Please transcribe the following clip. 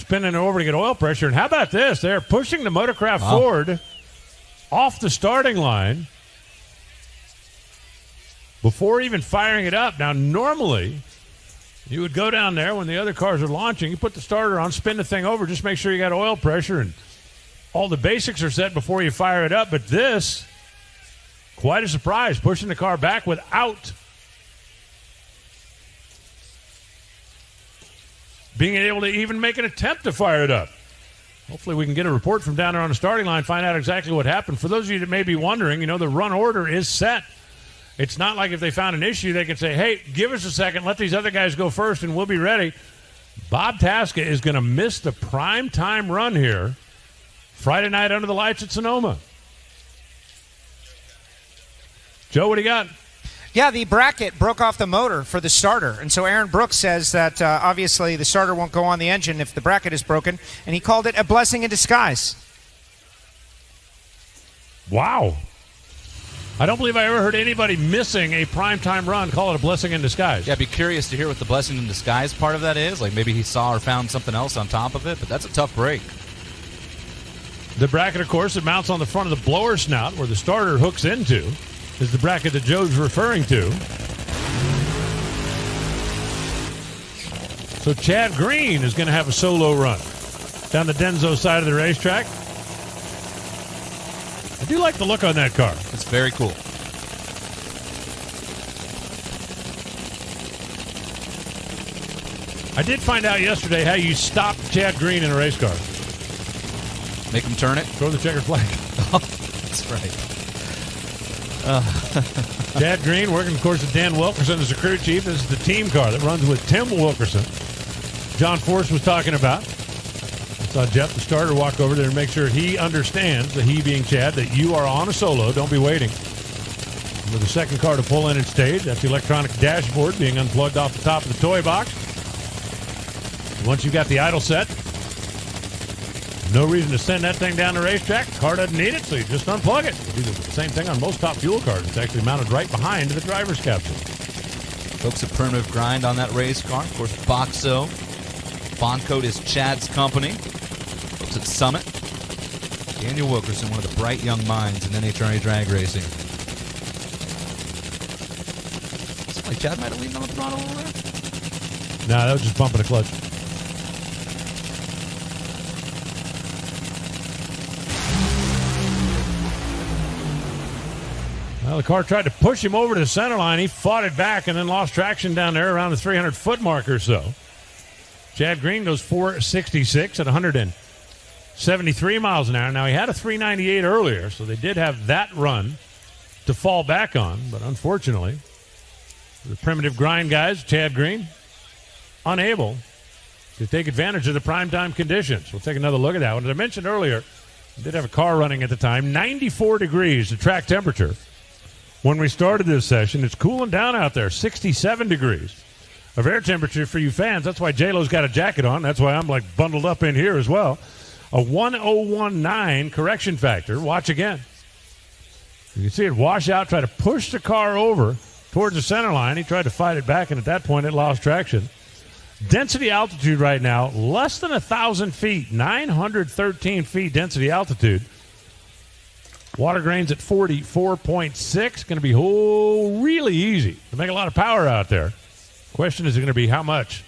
spinning it over to get oil pressure. And how about this? They're pushing the motorcraft forward off the starting line before even firing it up. Now, normally, you would go down there when the other cars are launching, you put the starter on, spin the thing over, just make sure you got oil pressure and all the basics are set before you fire it up. But this, quite a surprise, pushing the car back without being able to even make an attempt to fire it up. Hopefully we can get a report from down there on the starting line, find out exactly what happened. For those of you that may be wondering, the run order is set. It's not like if they found an issue, they can say, hey, give us a second, let these other guys go first, and we'll be ready. Bob Tasca is going to miss the prime time run here Friday night under the lights at Sonoma. Joe, what do you got? Yeah, the bracket broke off the motor for the starter. And so Aaron Brooks says that obviously the starter won't go on the engine if the bracket is broken. And he called it a blessing in disguise. Wow. I don't believe I ever heard anybody missing a primetime run call it a blessing in disguise. Yeah, I'd be curious to hear what the blessing in disguise part of that is. Like maybe he saw or found something else on top of it, but that's a tough break. The bracket, of course, that mounts on the front of the blower snout where the starter hooks into is the bracket that Joe's referring to. So Chad Green is going to have a solo run down the DENSO side of the racetrack. I do like the look on that car. It's very cool. I did find out yesterday how you stop Chad Green in a race car. Make him turn it? Throw the checkered flag. Oh, that's right. Chad Green working, of course, with Dan Wilkerson as the crew chief. This is the team car that runs with Tim Wilkerson. John Force was talking about. I saw Jeff, the starter, walk over there and make sure he understands, that he being Chad, that you are on a solo. Don't be waiting. With the second car to pull in at stage, that's the electronic dashboard being unplugged off the top of the toy box. Once you've got the idle set, no reason to send that thing down the racetrack. The car doesn't need it, so you just unplug it. You do the same thing on most top fuel cars. It's actually mounted right behind the driver's capsule. Folks at Primitive Grind on that race car. Of course, Boxo. Bond code is Chad's company. Folks at Summit. Daniel Wilkerson, one of the bright young minds in NHRA drag racing. Looks like Chad might have leaned on the throttle over there. No, that was just bumping the clutch. Well, the car tried to push him over to the center line. He fought it back and then lost traction down there around the 300-foot mark or so. Chad Green goes 466 at 173 miles an hour. Now, he had a 398 earlier, so they did have that run to fall back on. But unfortunately, the Primitive Grind guys, Chad Green, unable to take advantage of the primetime conditions. We'll take another look at that one. As I mentioned earlier, we did have a car running at the time, 94 degrees, the track temperature. When we started this session, it's cooling down out there, 67 degrees of air temperature for you fans. That's why J-Lo's got a jacket on. That's why I'm like bundled up in here as well. A 1019 correction factor. Watch again. You can see it wash out, try to push the car over towards the center line. He tried to fight it back, and at that point it lost traction. Density altitude right now, less than 1,000 feet, 913 feet density altitude. Water grains at 44.6. Going to be really easy to make a lot of power out there. Question is going to be how much.